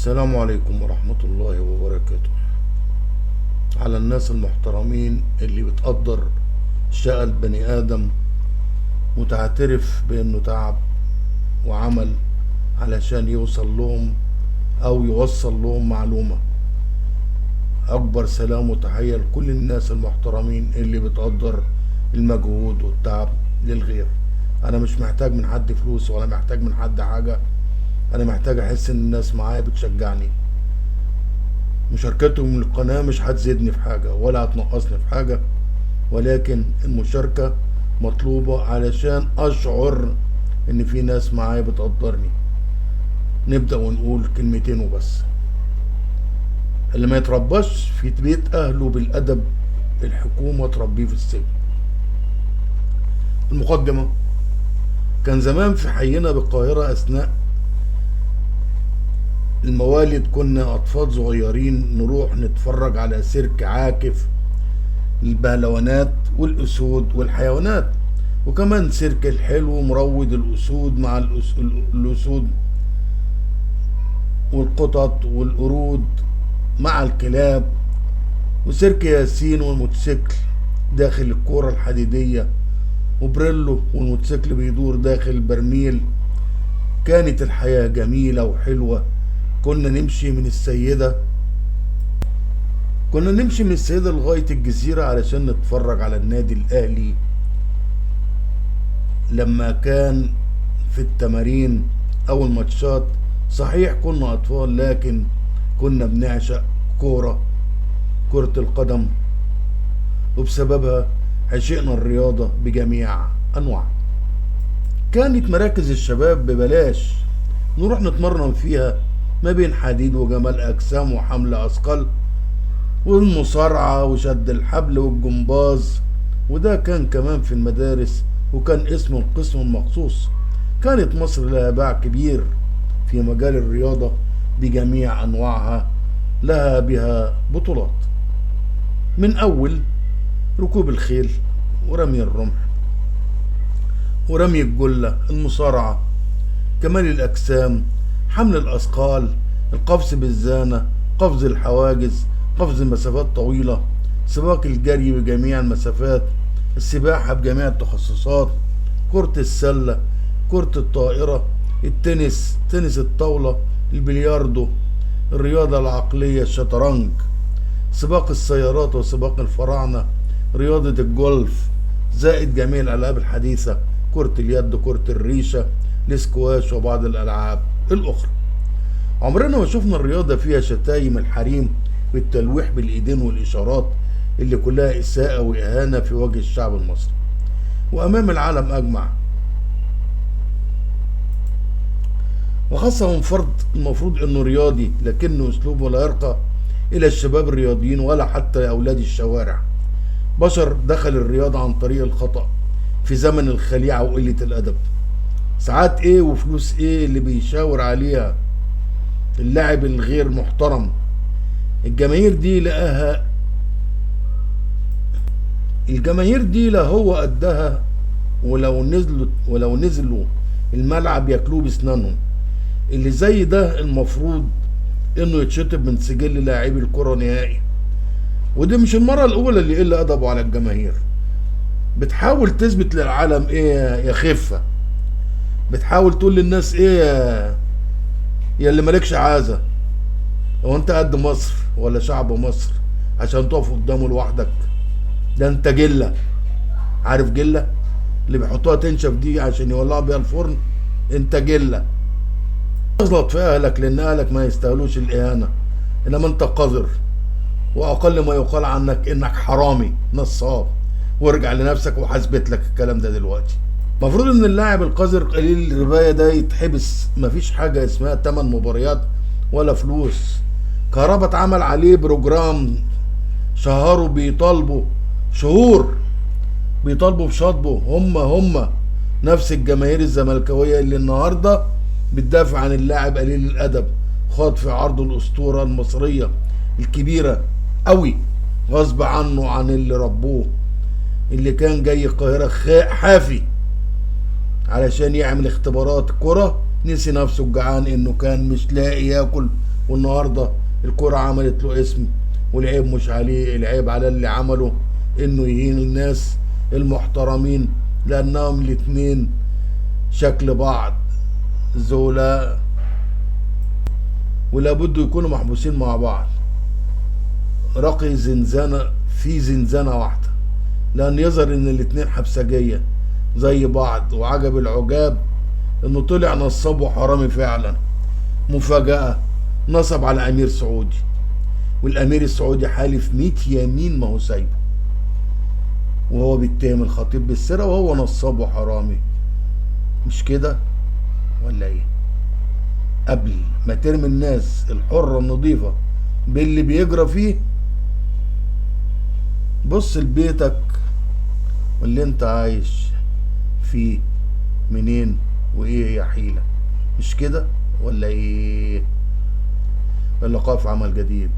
السلام عليكم ورحمة الله وبركاته. على الناس المحترمين اللي بتقدر شقى البني آدم وتعترف بأنه تعب وعمل علشان يوصل لهم أو يوصل لهم معلومة. أكبر سلام وتحية لكل الناس المحترمين اللي بتقدر المجهود والتعب للغير. أنا مش محتاج من حد فلوس ولا محتاج من حد حاجة، أنا محتاج أحس إن الناس معايا بتشجعني. مشاركتهم للقناة مش هتزيدني في حاجة ولا هتنقصني في حاجة، ولكن المشاركة مطلوبة علشان أشعر إن في ناس معايا بتقدرني. نبدأ ونقول كلمتين وبس. اللي ما يترباش في بيت أهله بالأدب الحكومة تربيه في السجن. المقدمة: كان زمان في حينا بالقاهرة أثناء الموالد كنا أطفال صغيرين نروح نتفرج على سيرك عاكف البهلوانات والأسود والحيوانات، وكمان سيرك الحلو مروض الأسود مع الأسود والقطط والقرود مع الكلاب، وسيرك ياسين والموتوسيكل داخل الكورة الحديدية، وبريلو والموتوسيكل بيدور داخل البرميل. كانت الحياة جميلة وحلوة. كنا نمشي من السيدة لغاية الجزيرة علشان نتفرج على النادي الأهلي لما كان في التمارين أو الماتشات. صحيح كنا أطفال لكن كنا بنعشق كرة القدم، وبسببها عشقنا الرياضة بجميع أنواع. كانت مراكز الشباب ببلاش نروح نتمرن فيها، ما بين حديد وجمال أجسام وحمل أثقال والمصارعة وشد الحبل والجمباز، وده كان كمان في المدارس وكان اسمه القسم المخصوص. كانت مصر لها باع كبير في مجال الرياضة بجميع أنواعها، لها بها بطولات، من أول ركوب الخيل ورمي الرمح ورمي الجلة، المصارعة، كمال الأجسام، حمل الأثقال، القفز بالزانة، قفز الحواجز، قفز مسافات طويلة، سباق الجري بجميع المسافات، السباحة بجميع التخصصات، كرة السلة، كرة الطائرة، التنس، تنس الطاولة، البلياردو، الرياضة العقلية، الشطرنج، سباق السيارات وسباق الفراعنة، رياضة الجولف، زائد جميع الألعاب الحديثة، كرة اليد، كرة الريشة، الاسكواش وبعض الألعاب الأخرى. عمرنا ما شفنا الرياضة فيها شتايم الحريم بالتلويح بالإيدين والإشارات اللي كلها إساءة وإهانة في وجه الشعب المصري وأمام العالم أجمع، وخاصة من فرد المفروض إنه رياضي لكنه أسلوبه لا يرقى إلى الشباب الرياضيين ولا حتى أولاد الشوارع. بشر دخل الرياضة عن طريق الخطأ في زمن الخليعة وقلة الأدب. ساعات إيه وفلوس إيه اللي بيشاور عليها اللاعب الغير محترم. الجماهير دي لا هو قدها، ولو نزلوا الملعب ياكلوه بسنانهم. اللي زي ده المفروض انه يتشطب من سجل لاعبي الكرة نهائي. ودي مش المرة الأولى اللي يقل أدبه على الجماهير. بتحاول تثبت للعالم إيه يا خفة، بتحاول تقول للناس إيه يا اللي مالكش عازة. هو أنت قد مصر ولا شعب مصر عشان تقف قدامه لوحدك؟ ده أنت جلة. عارف جلة اللي بيحطوها تنشف دي عشان يولعوا بيها الفرن؟ أنت جلة. اغلط في أهلك لأن أهلك ما يستاهلوش الإهانة، إنما أنت قذر، واقل ما يقال عنك انك حرامي نصاب. وارجع لنفسك وحاسبت لك الكلام ده دلوقتي. المفروض ان اللاعب القذر قليل الرباية ده يتحبس. مفيش حاجة اسمها 8 مباريات ولا فلوس. كهربا اتعمل عليه بروجرام شهروا بيطالبوا شهور بيطالبوا بشطبه. هم نفس الجماهير الزملكاوية اللي النهاردة بتدافع عن اللاعب قليل الادب، خاض في عرض الاسطورة المصرية الكبيرة قوي غصب عنه عن اللي ربوه، اللي كان جاي القاهرة حافي علشان يعمل اختبارات كرة نسي نفسه الجعان انه كان مش لاقي ياكل، والنهارده الكرة عملت له اسم. والعيب مش عليه، العيب على اللي عمله، انه يهين الناس المحترمين، لانهم الاتنين شكل بعض زولا، ولابد يكونوا محبوسين مع بعض رقي زنزانة في زنزانة واحدة، لأن يظهر إن الاتنين حبسجية زي بعض. وعجب العجاب إنه طلع نصاب وحرامي فعلا. مفاجأة، نصب على أمير سعودي، والأمير السعودي حالف 100 يمين ما هو سايبه، وهو بيتهم الخطيب بالسرقة وهو نصاب وحرامي. مش كده ولا إيه؟ قبل ما ترمي الناس الحرة النظيفة باللي بيجرى فيه، بص لبيتك واللي انت عايش فيه منين وايه هي حيلة. مش كده ولا ايه؟ اللقاء في عمل جديد.